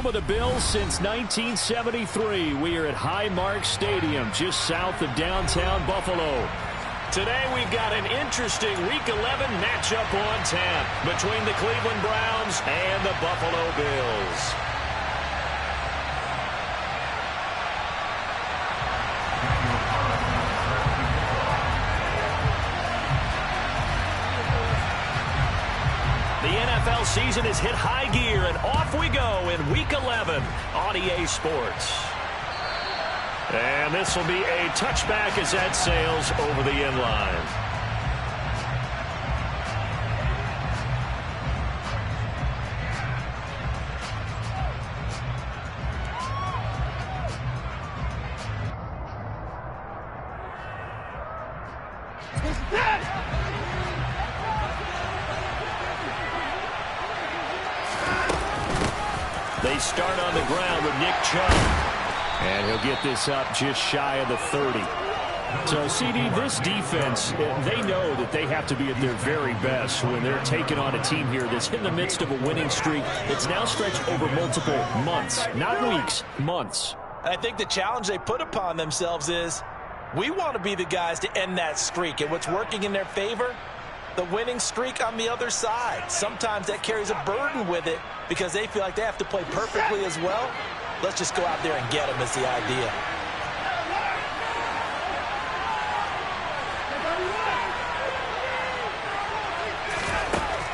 home of the Bills since 1973. We are at Highmark Stadium, just south of downtown Buffalo. Today we've got an interesting Week 11 matchup on tap between the Cleveland Browns and the Buffalo Bills. The NFL season has hit high gear, and off we go in Week 11 on EA Sports. And this will be a touchback as that sails over the end line. They start on the ground with Nick Chubb. And he'll get this up just shy of the 30. So, CD, this defense, they know that they have to be at their very best when they're taking on a team here that's in the midst of a winning streak that's now stretched over multiple months, not weeks, months. I think the challenge they put upon themselves is we want to be the guys to end that streak. And what's working in their favor? The winning streak on the other side. Sometimes that carries a burden with it because they feel like they have to play perfectly as well. Let's just go out there and get them is the idea.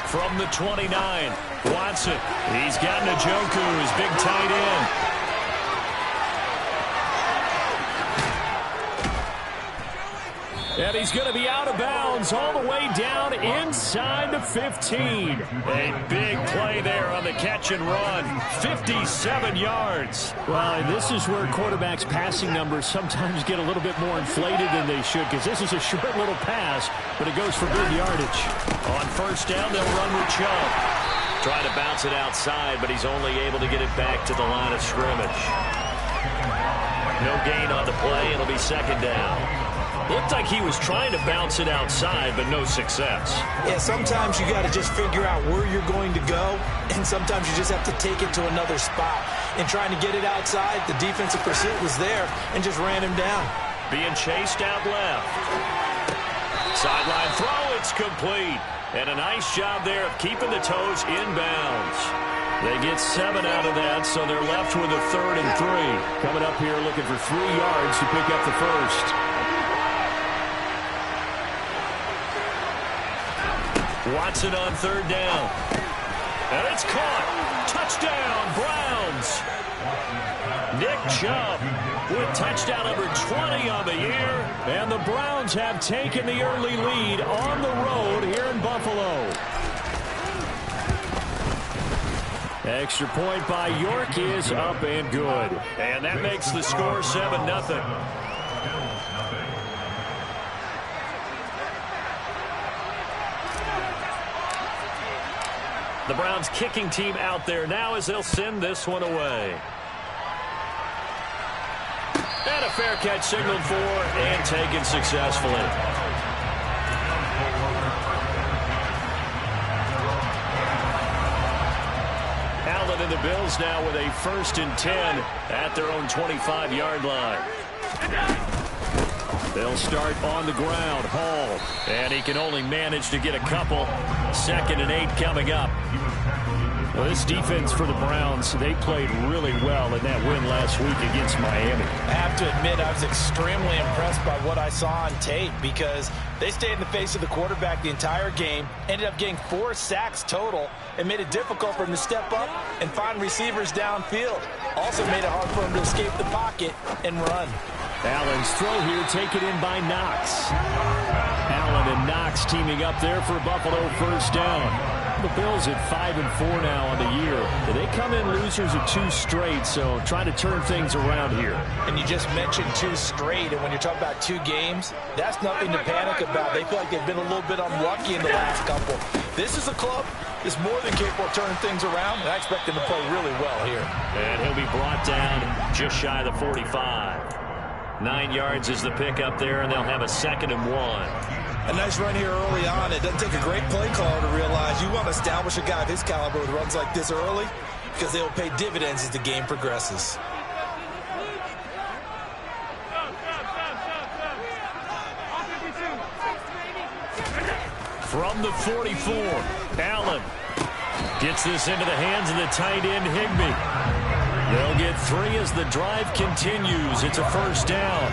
From the 29, Watson. He's got Njoku, his big tight end. And he's going to be out of bounds all the way down inside the 15. A big play there on the catch and run. 57 yards. Well, and this is where quarterbacks' passing numbers sometimes get a little bit more inflated than they should, because this is a short little pass, but it goes for good yardage. On first down, they'll run with Chubb. Trying to bounce it outside, but he's only able to get it back to the line of scrimmage. No gain on the play. It'll be second down. Looked like he was trying to bounce it outside, but no success. Yeah, sometimes you got to just figure out where you're going to go, and sometimes you just have to take it to another spot. And trying to get it outside, the defensive pursuit was there and just ran him down. Being chased out left. Sideline throw, it's complete. And a nice job there of keeping the toes inbounds. They get 7 out of that, so they're left with a 3rd and 3. Coming up here looking for 3 yards to pick up the first. Watson on third down. And it's caught. Touchdown, Browns. Nick Chubb with touchdown number 20 on the year. And the Browns have taken the early lead on the road here in Buffalo. Extra point by York is up and good. And that makes the score 7-0. The Browns kicking team out there now as they'll send this one away. And a fair catch signaled for and taken successfully. Allen and the Bills now with a 1st and 10 at their own 25-yard line. They'll start on the ground. Hall. And he can only manage to get a couple. 2nd and 8 coming up. Well, this defense for the Browns, they played really well in that win last week against Miami. I have to admit, I was extremely impressed by what I saw on tape because they stayed in the face of the quarterback the entire game, ended up getting 4 sacks total, and made it difficult for him to step up and find receivers downfield. Also made it hard for him to escape the pocket and run. Allen's throw here taken in by Knox. Allen and Knox teaming up there for Buffalo first down. The Bills at 5-4 now on the year. They come in losers of 2 straight, so trying to turn things around here. And you just mentioned 2 straight, and when you're talking about 2 games, that's nothing to panic about. They feel like they've been a little bit unlucky in the last couple. This is a club that's more than capable of turning things around, and I expect them to play really well here. And he'll be brought down just shy of the 45. 9 yards is the pickup there, and they'll have a 2nd and 1. A nice run here early on. It doesn't take a great play caller to realize you want to establish a guy of his caliber who runs like this early. because they will pay dividends as the game progresses. From the 44, Allen gets this into the hands of the tight end, Higbee. They'll get 3 as the drive continues. It's a first down.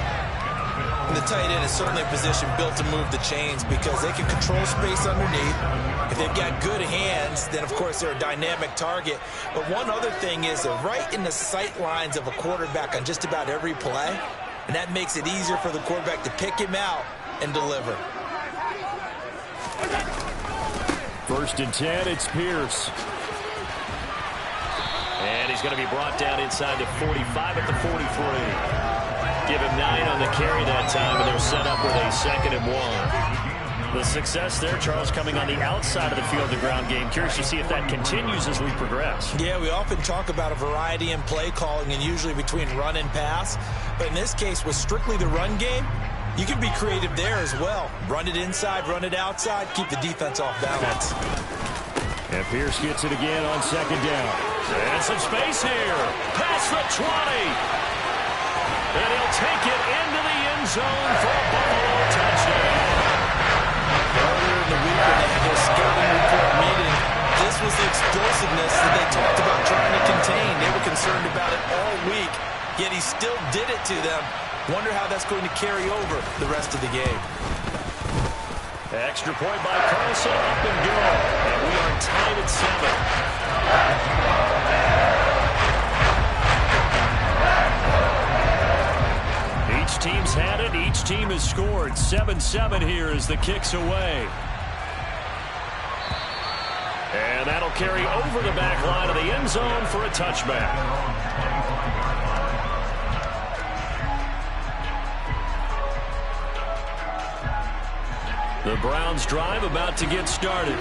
And the tight end is certainly a position built to move the chains because they can control space underneath. If they've got good hands, then, of course, they're a dynamic target. But one other thing is they're right in the sight lines of a quarterback on just about every play, and that makes it easier for the quarterback to pick him out and deliver. First and 10, it's Pierce. And he's going to be brought down inside the 45 at the 43. Give him 9 on the carry that time, and they're set up with a 2nd and 1. The success there, Charles, coming on the outside of the field, the ground game. Curious to see if that continues as we progress. Yeah, we often talk about a variety in play calling and usually between run and pass. But in this case, with strictly the run game, you can be creative there as well. Run it inside, run it outside, keep the defense off balance. And Pierce gets it again on 2nd down. And some space here. Past the 20. And he'll take it into the end zone for a Buffalo touchdown. Earlier in the week when they had their scouting report meeting, this was the explosiveness that they talked about trying to contain. They were concerned about it all week, yet he still did it to them. Wonder how that's going to carry over the rest of the game. Extra point by Carlson, up and go. And we are tied at 7. Each team's had it. Each team has scored. 7-7 here as the kick's away. And that'll carry over the back line of the end zone for a touchback. The Browns drive about to get started.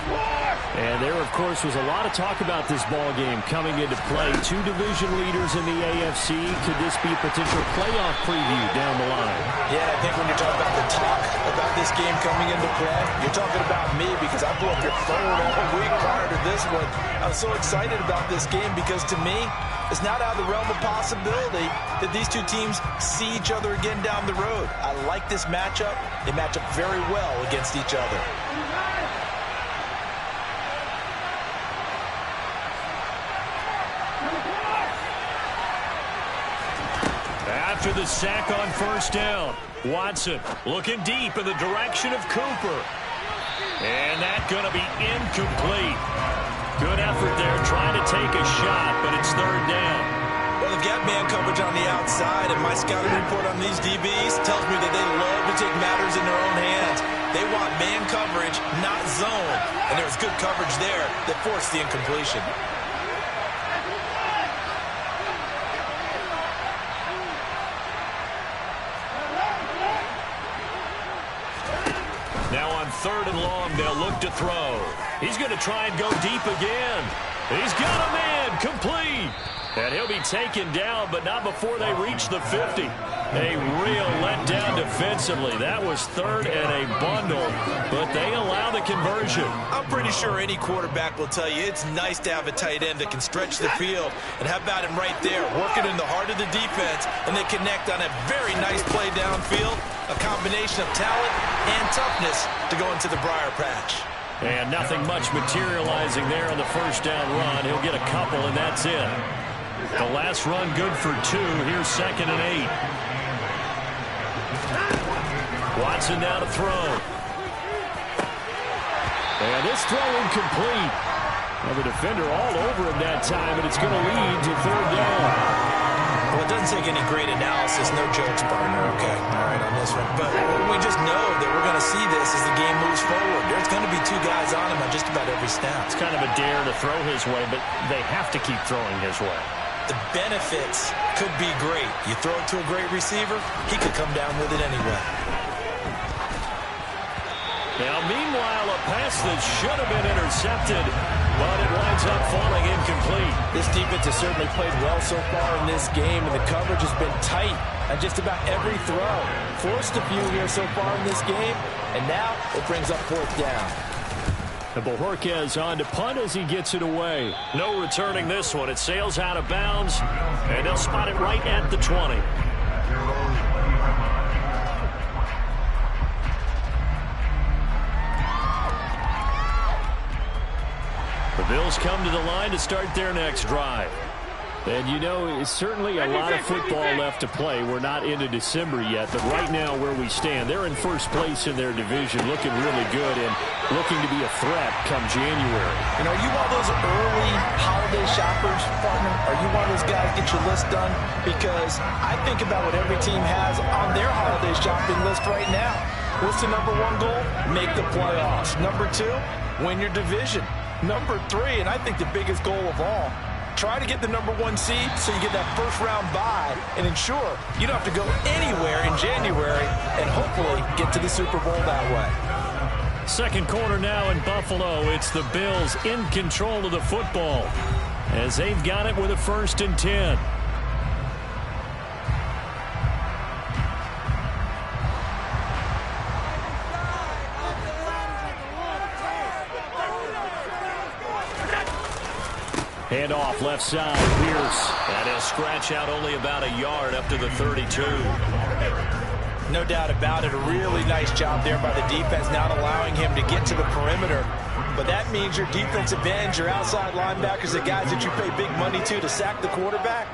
And there, of course, was a lot of talk about this ball game coming into play. 2 division leaders in the AFC. Could this be a potential playoff preview down the line? Yeah, I think when you're talking about the talk about this game coming into play, you're talking about me because I blew up your phone all week prior to this one. I was so excited about this game because, to me, it's not out of the realm of possibility that these two teams see each other again down the road. I like this matchup. They match up very well against each other. After the sack on first down, Watson looking deep in the direction of Cooper. And that's going to be incomplete. Good effort there trying to take a shot, but it's 3rd down. Well, they've got man coverage on the outside, and my scouting report on these DBs tells me that they love to take matters in their own hands. They want man coverage, not zone. And there was good coverage there that forced the incompletion. Now on 3rd and long, they'll look to throw. He's going to try and go deep again. He's got a man complete. And he'll be taken down, but not before they reach the 50. A real letdown defensively. That was 3rd and a bundle, but they allow the conversion. I'm pretty sure any quarterback will tell you it's nice to have a tight end that can stretch the field. And how about him right there, working in the heart of the defense, and they connect on a very nice play downfield. A combination of talent and toughness to go into the briar patch. And nothing much materializing there on the first down run. He'll get a couple, and that's it. The last run good for 2. Here's 2nd and 8. Watson now to throw. And this throw incomplete. Well, the defender all over him that time, and it's going to lead to 3rd down. Well, it doesn't take any great analysis. No jokes, partner. Okay, all right on this one. But we just know that we're going to see this as the game moves forward. There's going to be 2 guys on him on just about every snap. It's kind of a dare to throw his way, but they have to keep throwing his way. The benefits could be great. You throw it to a great receiver, he could come down with it anyway. Now, meanwhile, a pass that should have been intercepted, but it winds up falling incomplete. This defense has certainly played well so far in this game, and the coverage has been tight on just about every throw. Forced a few here so far in this game, and now it brings up 4th down. And Bojorquez on to punt as he gets it away. No returning this one. It sails out of bounds, and they'll spot it right at the 20. The Bills come to the line to start their next drive. And, you know, it's certainly a lot of football left to play. We're not into December yet, but right now where we stand, they're in first place in their division, looking really good and looking to be a threat come January. And are you one of those early holiday shoppers, partner? Are you one of those guys get your list done? Because I think about what every team has on their holiday shopping list right now. What's the number one goal? Make the playoffs. Number two, win your division. Number three, and I think the biggest goal of all, try to get the number one seed so you get that first round bye and ensure you don't have to go anywhere in January and hopefully get to the Super Bowl that way. Second quarter now in Buffalo. It's the Bills in control of the football as they've got it with a 1st and 10. Hand off left side, Pierce. And he'll scratch out only about a yard up to the 32. No doubt about it. A really nice job there by the defense, not allowing him to get to the perimeter. But that means your defensive ends, your outside linebackers, the guys that you pay big money to sack the quarterback,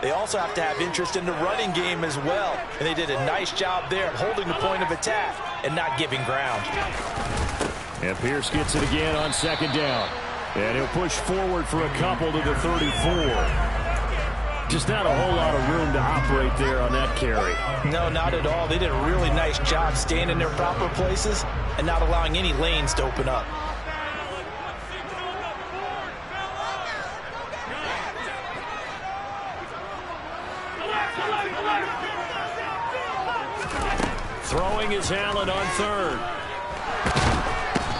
they also have to have interest in the running game as well. And they did a nice job there of holding the point of attack and not giving ground. And Pierce gets it again on 2nd down. And he'll push forward for a couple to the 34. Just not a whole lot of room to operate there on that carry. No, not at all. They did a really nice job staying in their proper places and not allowing any lanes to open up. Throwing is Allen on 3rd.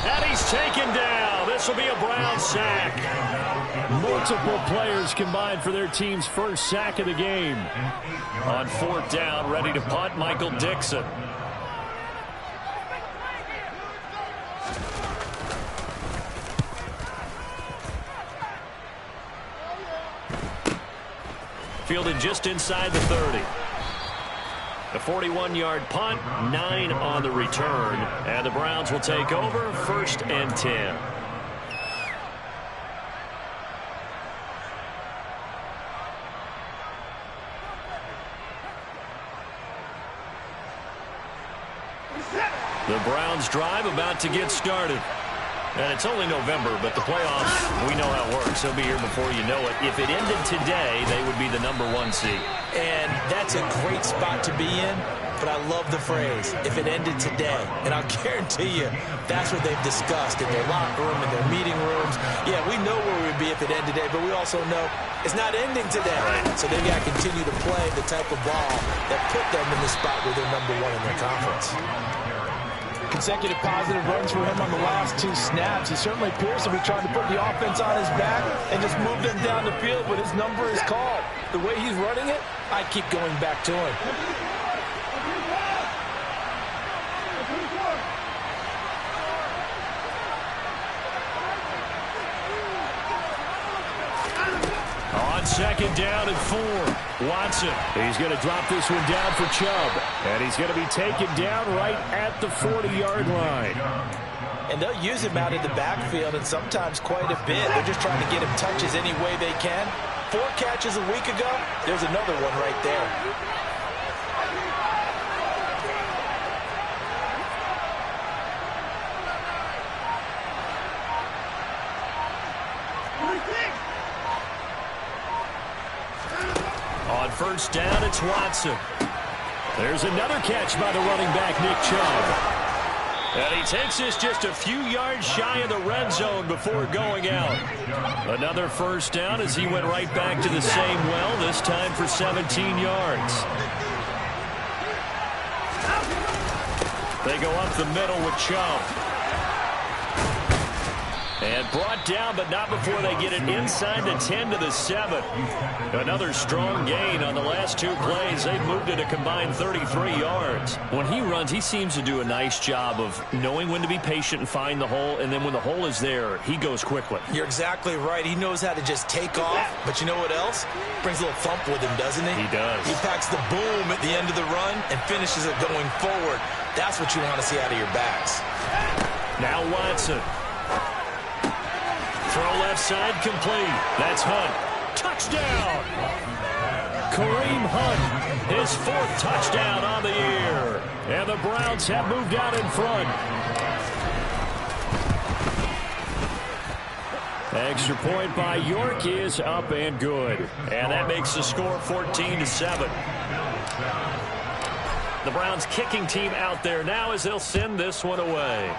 And he's taken down. This will be a Brown sack. Multiple players combined for their team's first sack of the game. On 4th down, ready to punt, Michael Dixon. Fielded just inside the 30. A 41-yard punt, 9 on the return. And the Browns will take over, 1st and 10. The Browns drive about to get started. And it's only November, but the playoffs, we know how it works. They'll be here before you know it. If it ended today, they would be the number 1 seed. And that's a great spot to be in, but I love the phrase, if it ended today. And I'll guarantee you, that's what they've discussed in their locker room, in their meeting rooms. Yeah, we know where we'd be if it ended today, but we also know it's not ending today. Right. So they've got to continue to play the type of ball that put them in the spot where they're number 1 in their conference. Consecutive positive runs for him on the last 2 snaps. He certainly appears to be trying to put the offense on his back and just move them down the field, but his number is called. The way he's running it, I keep going back to him. On 2nd down and 4. Watson. He's going to drop this one down for Chubb. And he's going to be taken down right at the 40-yard line. And they'll use him out in the backfield, and sometimes quite a bit. They're just trying to get him touches any way they can. 4 catches a week ago. There's another one right there. On 1st down, it's Watson. There's another catch by the running back, Nick Chubb. And he takes this just a few yards shy of the red zone before going out. Another 1st down as he went right back to the same well, this time for 17 yards. They go up the middle with Chubb. And brought down, but not before they get it inside the 10 to the 7. Another strong gain on the last two plays. They've moved it a combined 33 yards. When he runs, he seems to do a nice job of knowing when to be patient and find the hole, and then when the hole is there, he goes quickly. You're exactly right. He knows how to just take off, but you know what else? Brings a little thump with him, doesn't he? He does. He packs the boom at the end of the run and finishes it going forward. That's what you want to see out of your backs. Now Watson. Throw left side complete. That's Hunt. Touchdown! Kareem Hunt, his 4th touchdown on the year. And the Browns have moved out in front. Extra point by York is up and good. And that makes the score 14 to 7. The Browns kicking team out there now as they'll send this one away.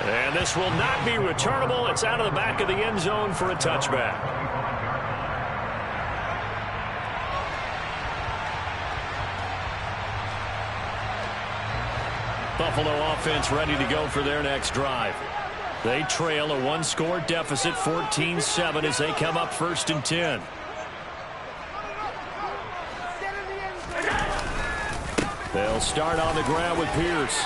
And this will not be returnable. It's out of the back of the end zone for a touchback. Buffalo offense ready to go for their next drive. They trail a 1-score deficit, 14-7, as they come up 1st and 10. They'll start on the ground with Pierce.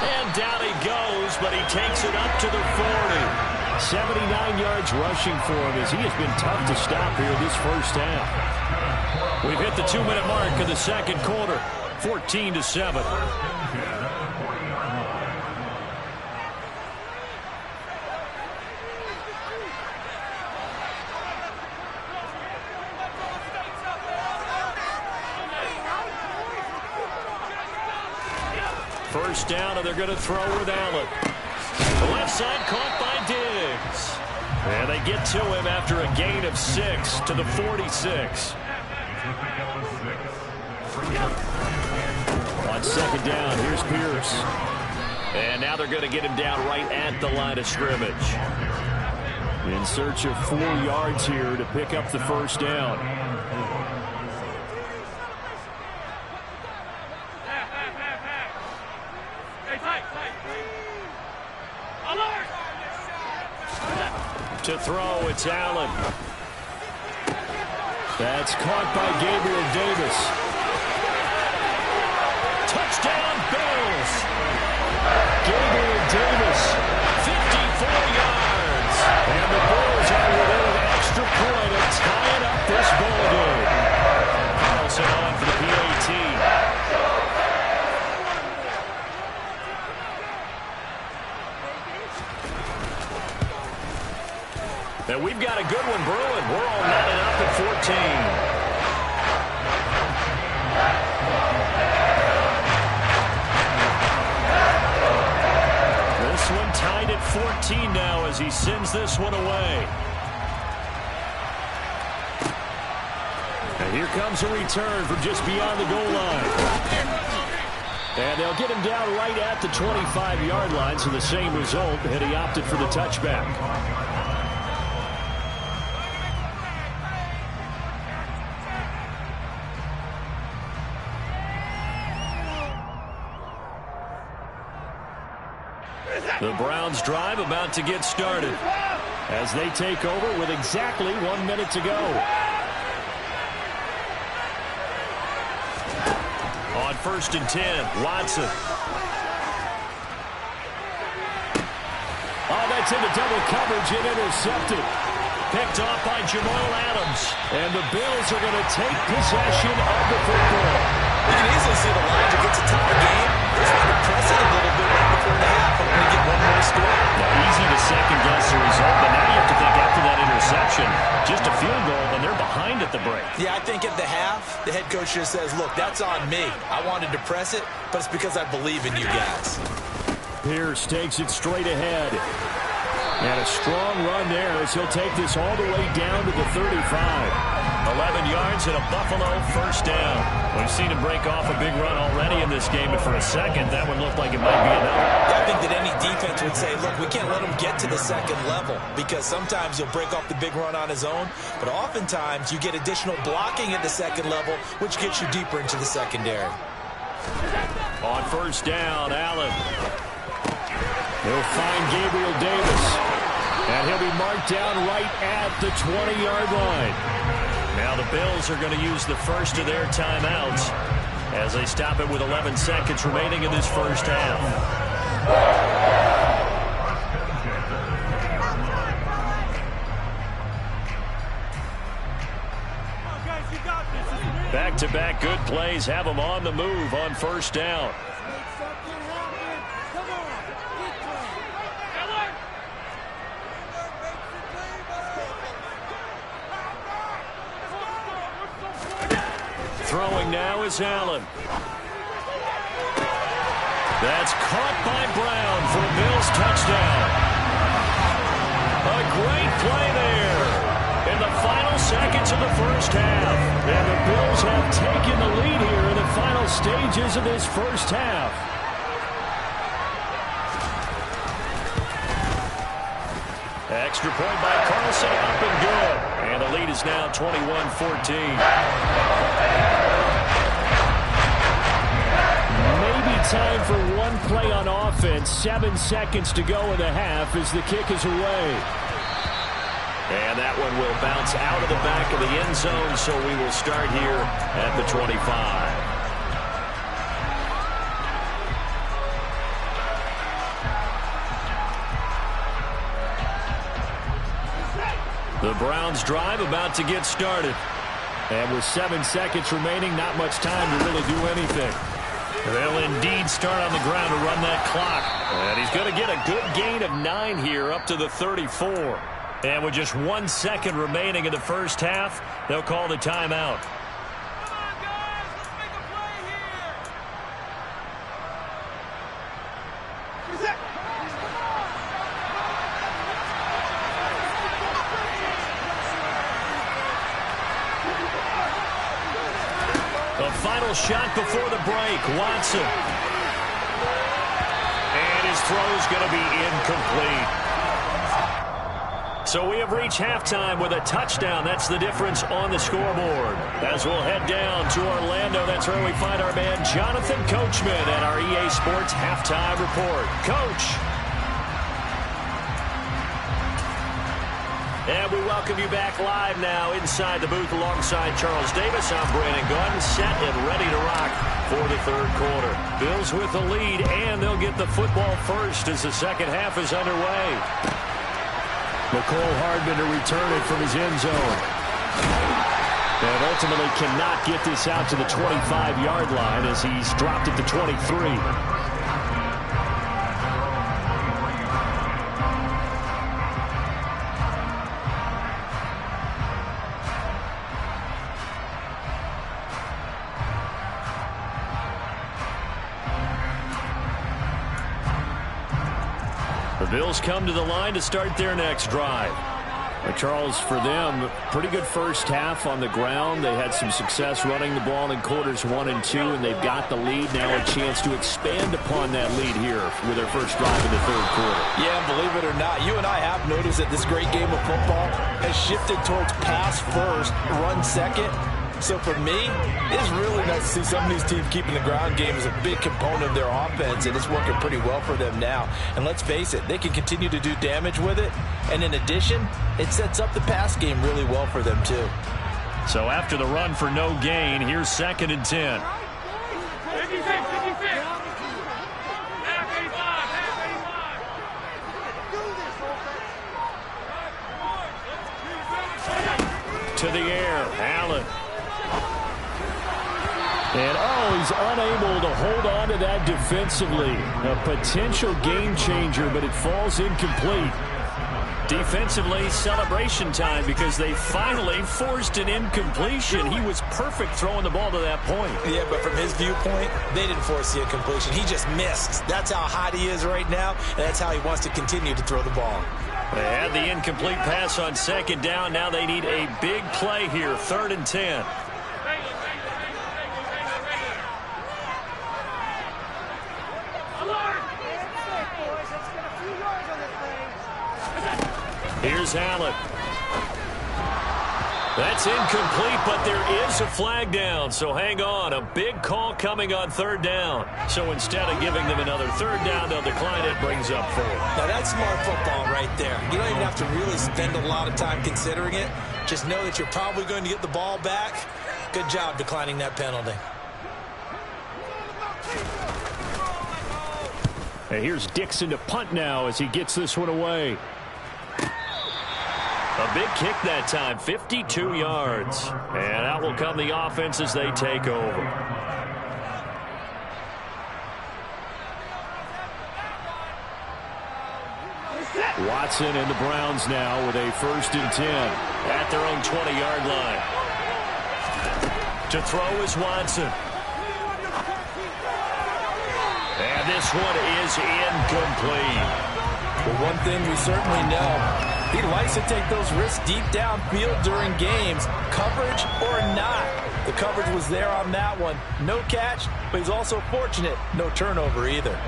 And down he goes, but he takes it up to the 40. 79 yards rushing for him as he has been tough to stop here this first half. We've hit the 2-minute mark of the second quarter, 14 to 7. First down, and they're going to throw with Allen. The left side caught by Diggs. And they get to him after a gain of 6 to the 46. On second down, here's Pierce. And now they're going to get him down right at the line of scrimmage. In search of 4 yards here to pick up the first down. To throw, it's Allen. That's caught by Gabriel Davis. Touchdown, Bills. Gabriel Davis, 54 yards. And the Bills are within an extra point of tying up this ball game. Carlson on for the PAT. And we've got a good one brewing. We're all netted up at 14. This one tied at 14 now as he sends this one away. And here comes a return from just beyond the goal line. And they'll get him down right at the 25-yard line, so the same result, and he opted for the touchback. The Browns drive about to get started as they take over with exactly 1 minute to go. On 1st and 10, Watson. Oh, that's into double coverage and intercepted. Picked off by Jamal Adams. And the Bills are going to take possession of the football. You can easily see the line to get to top of the game. They're trying to press it a little bit right before the half, hoping to get one more score. Now, easy to second-guess the result, but now you have to think after that interception, just a field goal, and they're behind at the break. Yeah, I think at the half, the head coach just says, look, that's on me. I wanted to press it, but it's because I believe in you guys. Pierce takes it straight ahead. And a strong run there as he'll take this all the way down to the 35. 11 yards and a Buffalo first down. We've seen him break off a big run already in this game, and for a second, that one looked like it might be another. I think that any defense would say, look, we can't let him get to the second level, because sometimes he'll break off the big run on his own, but oftentimes you get additional blocking at the second level, which gets you deeper into the secondary. On first down, Allen. He'll find Gabriel Davis. And he'll be marked down right at the 20-yard line. Now the Bills are going to use the first of their timeouts as they stop it with 11 seconds remaining in this first half. Back-to-back good plays have them on the move on first down. Throwing now is Allen. That's caught by Brown for a Bills touchdown. A great play there in the final seconds of the first half. And the Bills have taken the lead here in the final stages of this first half. Extra point by Carlson, up and good. And the lead is now 21-14. Maybe time for one play on offense. 7 seconds to go in the half as the kick is away. And that one will bounce out of the back of the end zone, so we will start here at the 25. The Browns drive about to get started. And with 7 seconds remaining, not much time to really do anything. They'll indeed start on the ground to run that clock. And he's going to get a good gain of 9 here up to the 34. And with just 1 second remaining in the first half, they'll call the timeout. Come on, guys. Let's make a play here. The final shot before the break, Watson. And his throw's going to be incomplete. So we have reached halftime with a touchdown. That's the difference on the scoreboard. As we'll head down to Orlando, that's where we find our man Jonathan Coachman at our EA Sports Halftime Report. Coach. And we welcome you back live now inside the booth alongside Charles Davis. I'm Brandon Gunn, set and ready to rock for the third quarter. Bills with the lead, and they'll get the football first as the second half is underway. McCole Hardman to return it from his end zone. And ultimately cannot get this out to the 25-yard line as he's dropped it to 23. The Bills come to the line to start their next drive. Charles, for them, pretty good first half on the ground. They had some success running the ball in quarters 1 and 2, and they've got the lead. Now a chance to expand upon that lead here with their first drive in the third quarter. Yeah, and believe it or not, you and I have noticed that this great game of football has shifted towards pass first, run second. So for me, it's really nice to see some of these teams keeping the ground game as a big component of their offense, and it's working pretty well for them now. And let's face it, they can continue to do damage with it. And in addition, it sets up the pass game really well for them too. So after the run for no gain, here's 2nd and 10. To the air, Allen. And, he's unable to hold on to that defensively. A potential game changer, but it falls incomplete. Defensively, celebration time because they finally forced an incompletion. He was perfect throwing the ball to that point. Yeah, but from his viewpoint, they didn't force the incompletion. He just missed. That's how hot he is right now, and that's how he wants to continue to throw the ball. They had the incomplete pass on 2nd down. Now they need a big play here, 3rd and 10. Here's Allen. That's incomplete, but there is a flag down. So hang on. A big call coming on third down. So instead of giving them another third down, they'll decline it, brings up 4. Now that's smart football right there. You don't even have to really spend a lot of time considering it. Just know that you're probably going to get the ball back. Good job declining that penalty. And here's Dixon to punt now as he gets this one away. A big kick that time, 52 yards. And out will come the offense as they take over. Watson and the Browns now with a 1st and 10 at their own 20-yard line. To throw is Watson. And this one is incomplete. Well, one thing we certainly know, he likes to take those risks deep downfield during games, coverage or not. The coverage was there on that one. No catch, but he's also fortunate. No turnover either.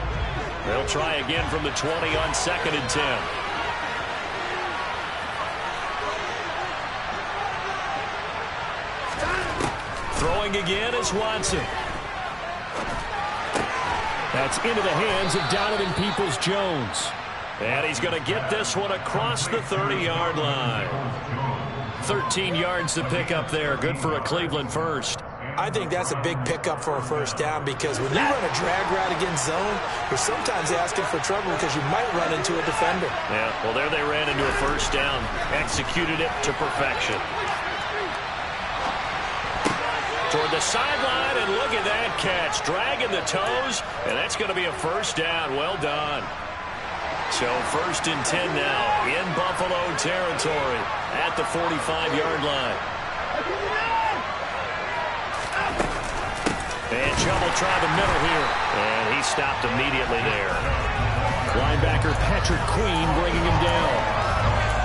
They'll try again from the 20 on 2nd and 10. Throwing again is Watson. That's into the hands of Donovan Peoples-Jones. And he's going to get this one across the 30-yard line. 13 yards to pick up there. Good for a Cleveland first. I think that's a big pickup for a first down because when you run a drag route against zone, you're sometimes asking for trouble because you might run into a defender. Yeah, well, there they ran into a first down. Executed it to perfection. Toward the sideline, and look at that catch. Dragging the toes, and that's going to be a first down. Well done. So 1st and 10 now in Buffalo territory at the 45-yard line. And Chubb will try the middle here. And he stopped immediately there. Linebacker Patrick Queen bringing him down.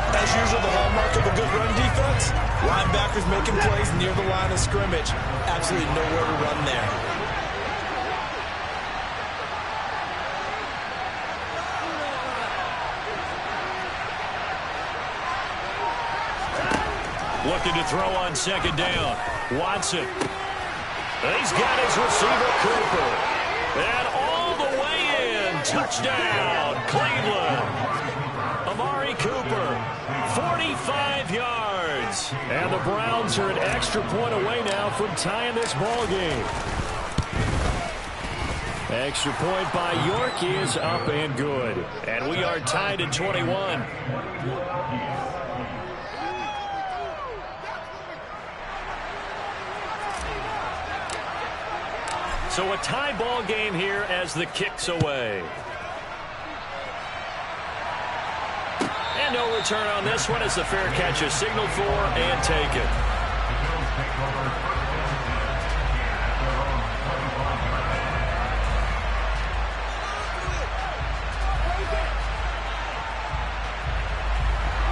As usual, the hallmark of a good run defense, linebackers making plays near the line of scrimmage. Absolutely nowhere to run there. Looking to throw on 2nd down. Watson. He's got his receiver, Cooper. And all the way in. Touchdown, Cleveland. Amari Cooper, 45 yards. And the Browns are an extra point away now from tying this ball game. Extra point by York is up and good. And we are tied at 21. So a tie ball game here as the kick's away. And no return on this one as the fair catch is signaled for and taken.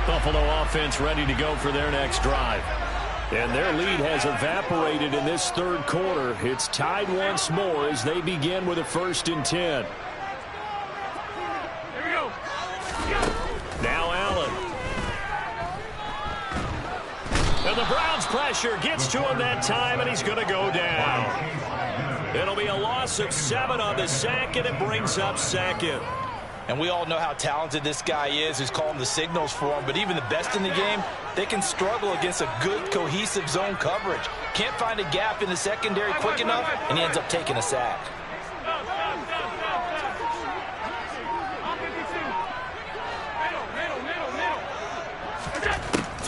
Buffalo offense ready to go for their next drive. And their lead has evaporated in this 3rd quarter. It's tied once more as they begin with a 1st and 10. Here we go. Now Allen. And the Browns pressure gets to him that time, and he's going to go down. It'll be a loss of 7 on the sack, and it brings up 2nd. And we all know how talented this guy is who's calling the signals for him. But even the best in the game, they can struggle against a good, cohesive zone coverage. Can't find a gap in the secondary quick enough, and he ends up taking a sack.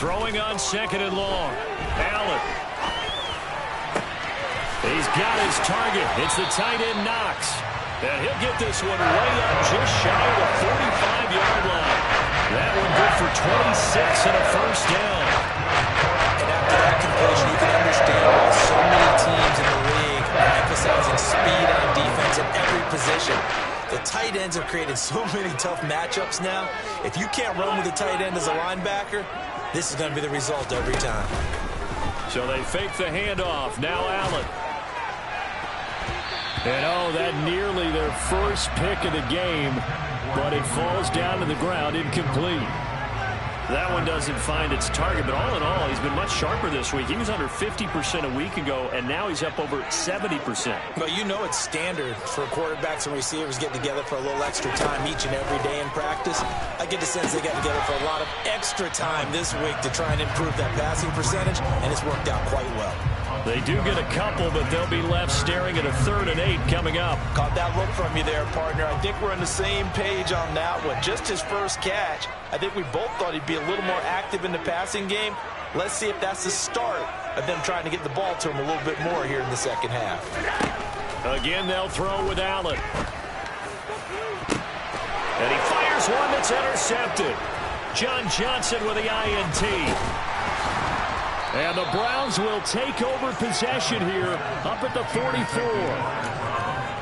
Throwing on 2nd and long. Allen. He's got his target. It's the tight end Knox. And he'll get this one way up just shy of the 45-yard line. That one good for 26 and a first down. And after that completion, you can understand why so many teams in the league are emphasizing speed on defense at every position. The tight ends have created so many tough matchups now. If you can't run with the tight end as a linebacker, this is going to be the result every time. So they fake the handoff. Now Allen. And oh, that nearly their first pick of the game, but it falls down to the ground incomplete. That one doesn't find its target, but all in all, he's been much sharper this week. He was under 50% a week ago, and now he's up over 70%. Well, you know it's standard for quarterbacks and receivers getting together for a little extra time each and every day in practice. I get the sense they got together for a lot of extra time this week to try and improve that passing percentage, and it's worked out quite well. They do get a couple, but they'll be left staring at a 3rd and 8 coming up. Caught that look from you there, partner. I think we're on the same page on that one. Just his first catch. I think we both thought he'd be a little more active in the passing game. Let's see if that's the start of them trying to get the ball to him a little bit more here in the second half. Again, they'll throw with Allen. And he fires one that's intercepted. John Johnson with the INT. And the Browns will take over possession here up at the 44.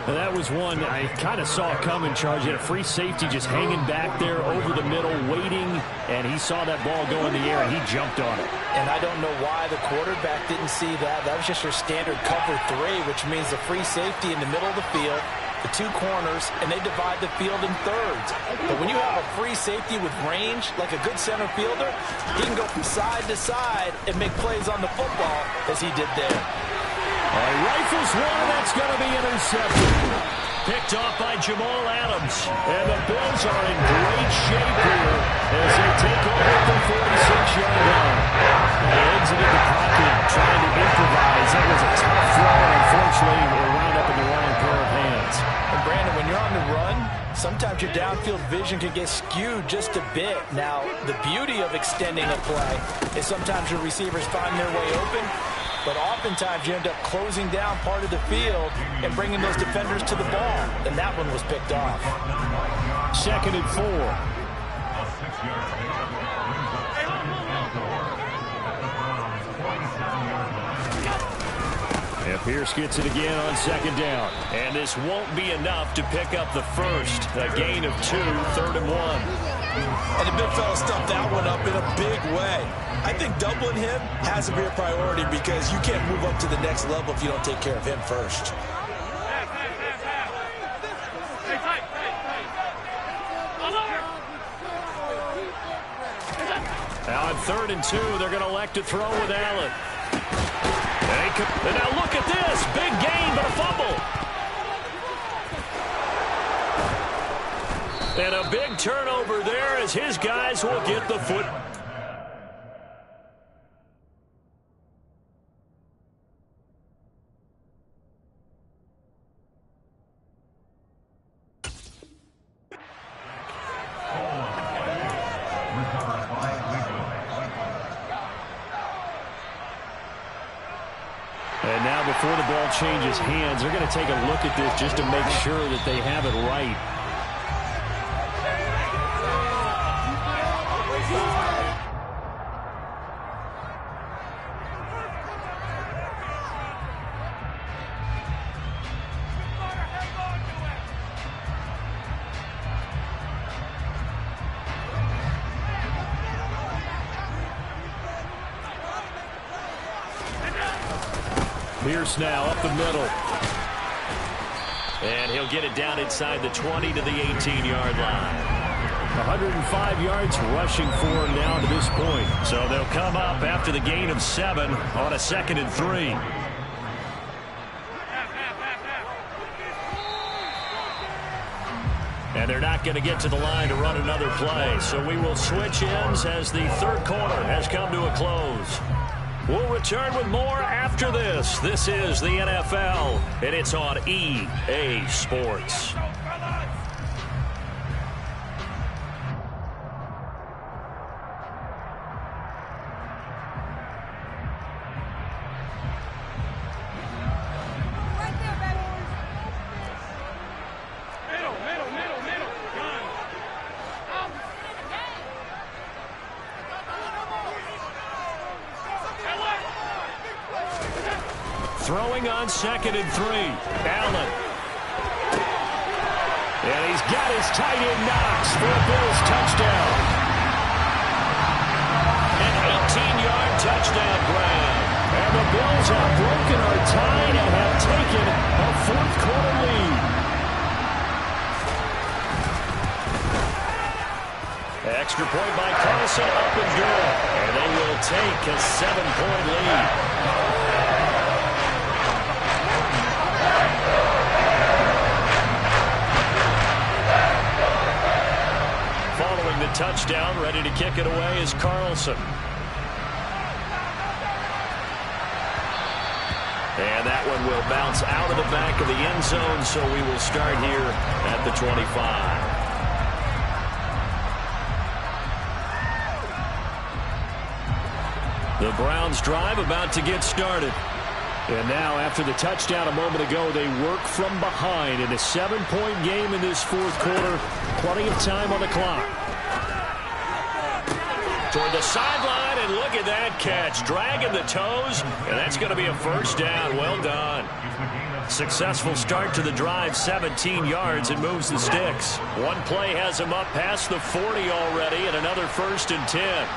And that was one I kind of saw coming, Charge. He had a free safety just hanging back there over the middle, waiting, and he saw that ball go in the air, and he jumped on it. And I don't know why the quarterback didn't see that. That was just your standard cover 3, which means the free safety in the middle of the field, the 2 corners, and they divide the field in thirds. But when you have a free safety with range, like a good center fielder, he can go from side to side and make plays on the football as he did there. He rifles one, that's going to be intercepted. Picked off by Jamal Adams. And the Bills are in great shape here as they take over at the 46-yard line. They exited the pocket trying to improvise. That was a tough throw, and unfortunately, it wound up in the wrong pair of hands. And Brandon, when you're on the run, sometimes your downfield vision can get skewed just a bit. Now, the beauty of extending a play is sometimes your receivers find their way open, but oftentimes you end up closing down part of the field and bringing those defenders to the ball. And that one was picked off. 2nd and 4. And Pierce gets it again on 2nd down. And this won't be enough to pick up the first. A gain of 2, 3rd and 1. And the big fella stuffed that one up in a big way. I think doubling him has to be a priority because you can't move up to the next level if you don't take care of him first. Now on 3rd and 2, they're going to elect to throw with Allen. And now look at this. Big gain, but a fumble. And a big turnover there as his guys will get the foot. And now before the ball changes hands, they're going to take a look at this just to make sure that they have it right. Pierce now up the middle. And he'll get it down inside the 20 to the 18-yard line. 105 yards rushing for him now to this point. So they'll come up after the gain of 7 on a 2nd and 3. And they're not going to get to the line to run another play. So we will switch ends as the 3rd quarter has come to a close. We'll return with more after this. This is the NFL, and it's on EA Sports. Throwing on 2nd and 3. Allen. And he's got his tight end Knox for a Bills touchdown. An 18-yard touchdown grab. And the Bills have broken our tide and have taken a 4th quarter lead. extra point by Carlson, up and good. And they will take a 7-point lead. Following the touchdown, ready to kick it away is Carlson. And that one will bounce out of the back of the end zone, so we will start here at the 25. The Browns drive about to get started. And now, after the touchdown a moment ago, they work from behind in a 7-point game in this fourth quarter. Plenty of time on the clock. Toward the sideline, and look at that catch. Dragging the toes, and that's going to be a first down. Well done. Successful start to the drive, 17 yards, and moves the sticks. One play has him up past the 40 already, and another 1st and 10.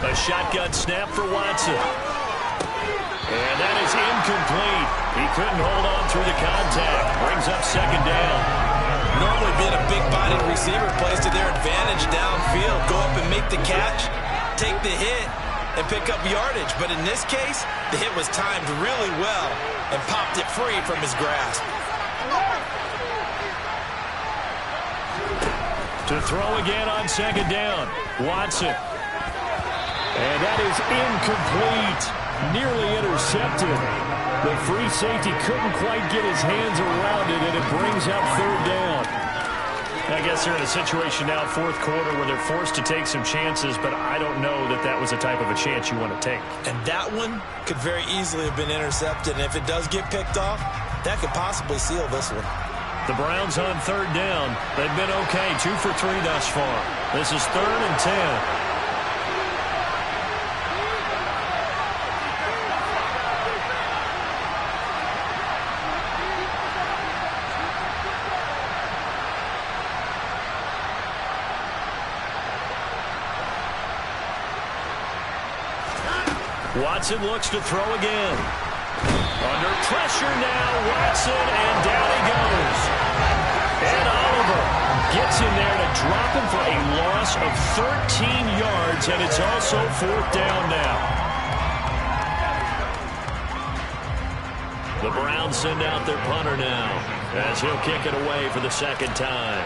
A shotgun snap for Watson. And that is incomplete. He couldn't hold on through the contact. Brings up 2nd down. Normally being a big-bodied receiver plays to their advantage downfield. Go up and make the catch, take the hit, and pick up yardage. But in this case, the hit was timed really well and popped it free from his grasp. To throw again on 2nd down. Watson. And that is incomplete. Nearly intercepted. The free safety couldn't quite get his hands around it, and it brings up 3rd down. I guess they're in a situation now, 4th quarter, where they're forced to take some chances, but I don't know that that was the type of a chance you want to take. And that one could very easily have been intercepted, and if it does get picked off, that could possibly seal this one. The Browns on 3rd down. They've been okay, 2 for 3 thus far. This is 3rd and 10. Watson looks to throw again. Under pressure now, Watson, and down he goes. And Oliver gets in there to drop him for a loss of 13 yards, and it's also 4th down now. The Browns send out their punter now, as he'll kick it away for the 2nd time.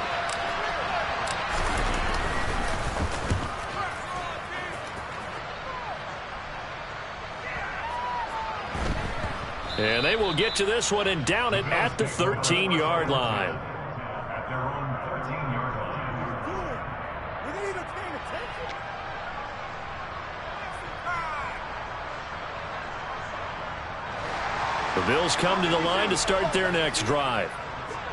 And they will get to this one and down it at the 13-yard line. At their own 13-yard line. The Bills come to the line to start their next drive.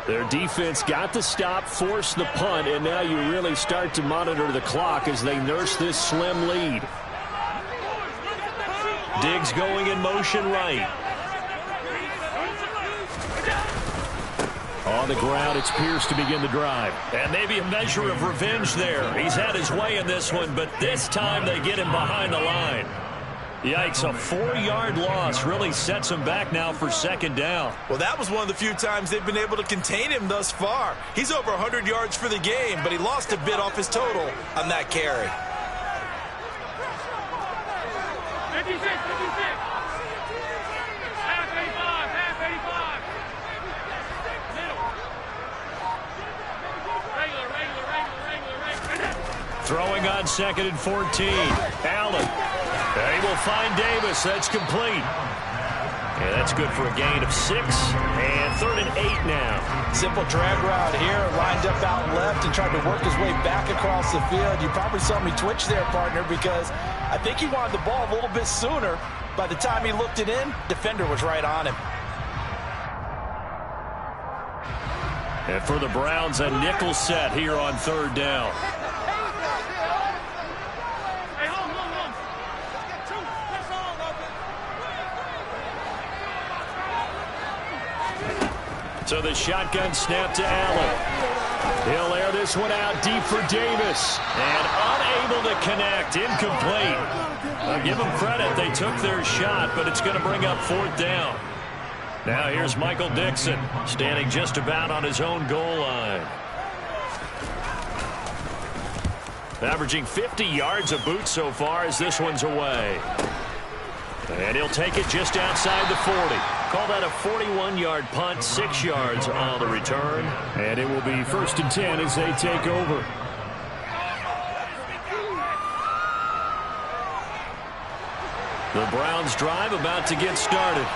Their defense got the stop, forced the punt, and now you really start to monitor the clock as they nurse this slim lead. Diggs going in motion right. On the ground, it's Pierce to begin the drive. And maybe a measure of revenge there. He's had his way in this one, but this time they get him behind the line. Yikes, a 4-yard loss really sets him back now for 2nd down. Well, that was one of the few times they've been able to contain him thus far. He's over 100 yards for the game, but he lost a bit off his total on that carry. 56, 56. Half 85, half 85. Middle. Regular. Throwing on 2nd and 14. Allen. They will find Davis. That's complete. Yeah, that's good for a gain of 6. And 3rd and 8 now. Simple drag route here. Lined up out left and tried to work his way back across the field. You probably saw me twitch there, partner, because I think he wanted the ball a little bit sooner. By the time he looked it in, defender was right on him. And for the Browns, a nickel set here on 3rd down. So the shotgun snap to Allen. He'll air this one out deep for Davis. And unable to connect. Incomplete. I'll give them credit. They took their shot, but it's going to bring up 4th down. Now here's Michael Dixon, standing just about on his own goal line. averaging 50 yards a boot so far as this one's away. And he'll take it just outside the 40. Call that a 41-yard punt, 6 yards on the return. And it will be 1st and 10 as they take over. The Browns drive about to get started.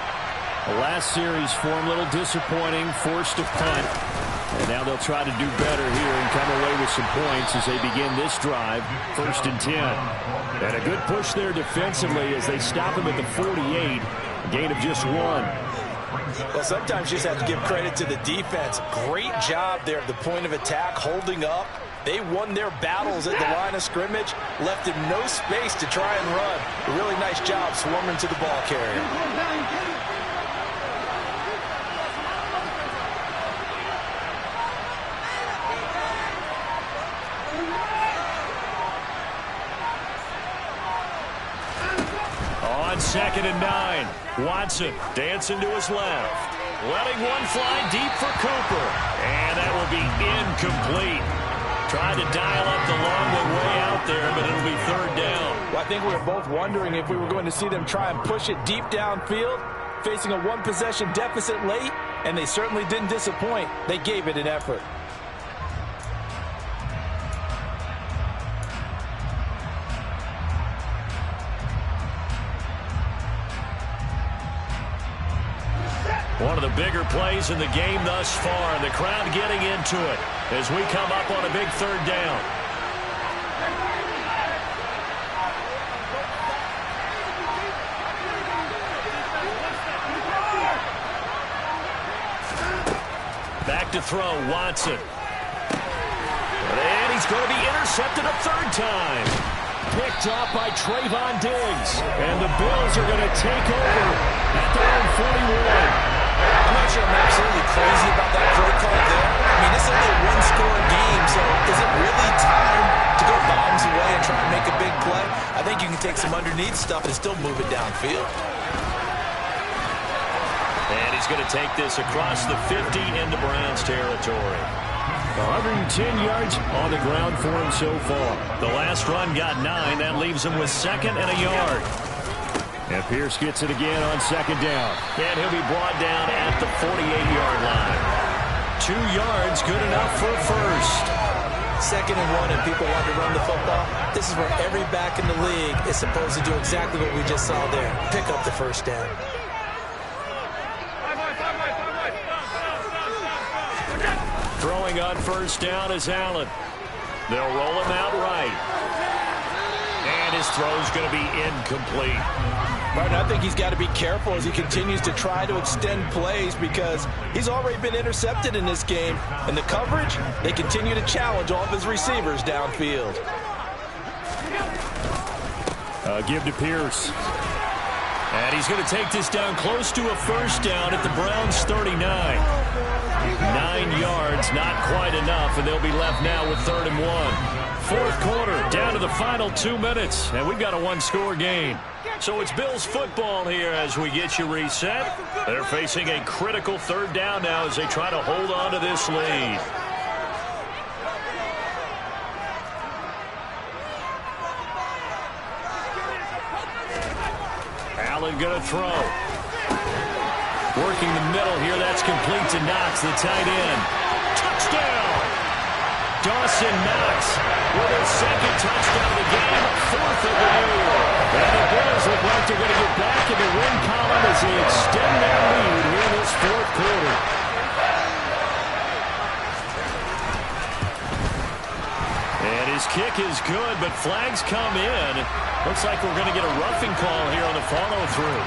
The last series form a little disappointing, forced a punt. And now they'll try to do better here and come away with some points as they begin this drive, 1st and 10. And a good push there defensively as they stop him at the 48, a gain of just 1. Well, sometimes you just have to give credit to the defense. Great job there at the point of attack, holding up. They won their battles at the line of scrimmage, left him no space to try and run. A really nice job swarming to the ball carrier. On 2nd and 9, Watson dancing to his left. Letting one fly deep for Cooper. And that will be incomplete. Tried to dial up the long one way out there, but it'll be 3rd down. Well, I think we were both wondering if we were going to see them try and push it deep downfield, facing a one-possession deficit late, and they certainly didn't disappoint. They gave it an effort. One of the bigger plays in the game thus far, and the crowd getting into it as we come up on a big 3rd down. Back to throw, Watson. And he's going to be intercepted a 3rd time. Picked off by Trayvon Diggs. And the Bills are going to take over at their own 41. I'm not sure I'm absolutely crazy about that play call there. I mean, this is only a one-score game, so is it really time to go bombs away and try and make a big play? I think you can take some underneath stuff and still move it downfield. And he's going to take this across the 50 into Browns territory. 110 yards on the ground for him so far. The last run got 9. That leaves him with 2nd and a yard. And Pierce gets it again on 2nd down. And he'll be brought down at the 48-yard line. 2 yards, good enough for a 1st. 2nd and 1 and people want to run the football. This is where every back in the league is supposed to do exactly what we just saw there. Pick up the 1st down. Throwing on 1st down is Allen. They'll roll him out right. And his throw's going to be incomplete. Right, I think he's got to be careful as he continues to try to extend plays because he's already been intercepted in this game. And the coverage, they continue to challenge all of his receivers downfield. Give to Pierce. And he's going to take this down close to a 1st down at the Browns' 39. 9 yards, not quite enough, and they'll be left now with 3rd and 1. 4th quarter, down to the final 2 minutes, and we've got a 1-score game. So it's Bills football here as we get you reset. They're facing a critical 3rd down now as they try to hold on to this lead. Allen going to throw. Working the middle here, that's complete to Knox, the tight end. Touchdown! Dawson Knox with his 2nd touchdown of the game, 4th of the year. And the Bills look like they're going to get back in the win column as they extend their lead here in this 4th quarter. And his kick is good, but flags come in. Looks like we're going to get a roughing call here on the follow-through.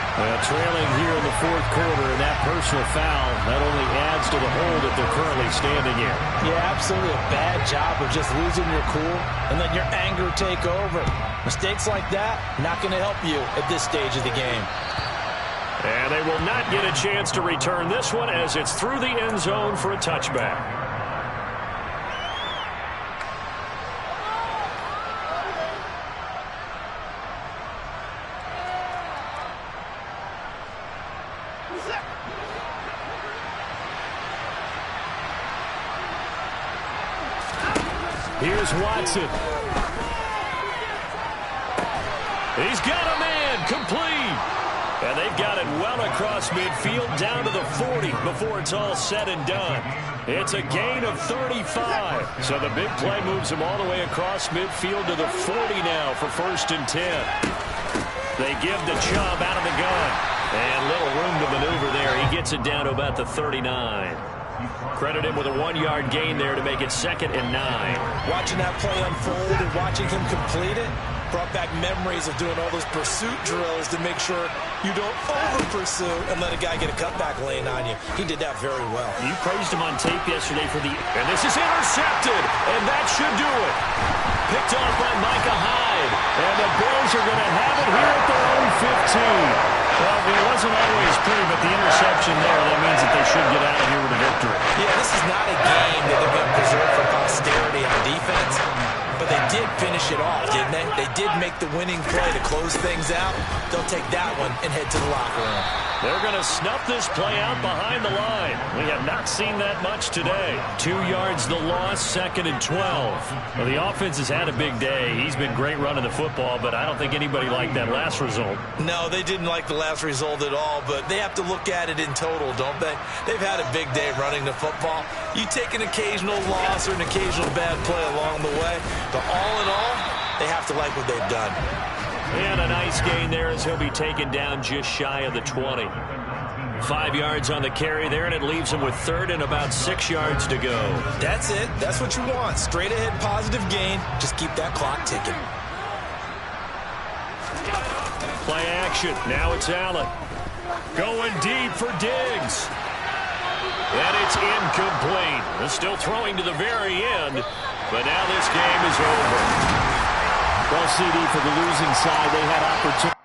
Trailing here in the 4th quarter, and that personal foul, that only adds to the hole that they're currently standing in. Yeah, absolutely a bad job of just losing your cool and letting your anger take over. Mistakes like that, not going to help you at this stage of the game. And they will not get a chance to return this one as it's through the end zone for a touchback. Here's Watson. He's got a man, complete. And they've got it well across midfield down to the 40 before it's all said and done. It's a gain of 35. So the big play moves him all the way across midfield to the 40 now for 1st and 10. They give the Chubb out of the gun. And little room to maneuver there. He gets it down to about the 39. Credit him with a 1-yard gain there to make it 2nd and 9. Watching that play unfold and watching him complete it brought back memories of doing all those pursuit drills to make sure you don't over-pursue and let a guy get a cutback lane on you. He did that very well. You praised him on tape yesterday for the... And this is intercepted, and that should do it. Picked off by Micah Hyde, and the Bills are going to have it here at their own 15. Well, it wasn't always pretty, but the interception there, that means that they should get out of here with a victory. Yeah, this is not a game that they're going to preserve for posterity on defense. But they did finish it off, didn't they? They did make the winning play to close things out. They'll take that one and head to the locker room. They're going to snuff this play out behind the line. We have not seen that much today. 2 yards the loss, 2nd and 12. Well, the offense has had a big day. He's been great running the football, but I don't think anybody liked that last result. No, they didn't like the last result at all, but they have to look at it in total, don't they? They've had a big day running the football. You take an occasional loss or an occasional bad play along the way, but all in all, they have to like what they've done. And a nice gain there as he'll be taken down just shy of the 20. 5 yards on the carry there, and it leaves him with 3rd and about 6 yards to go. That's it. That's what you want. Straight ahead positive gain. Just keep that clock ticking. Play action. Now it's Allen. Going deep for Diggs. And it's incomplete. They're still throwing to the very end, but now this game is over. Well, CD, for the losing side, they had opportunity.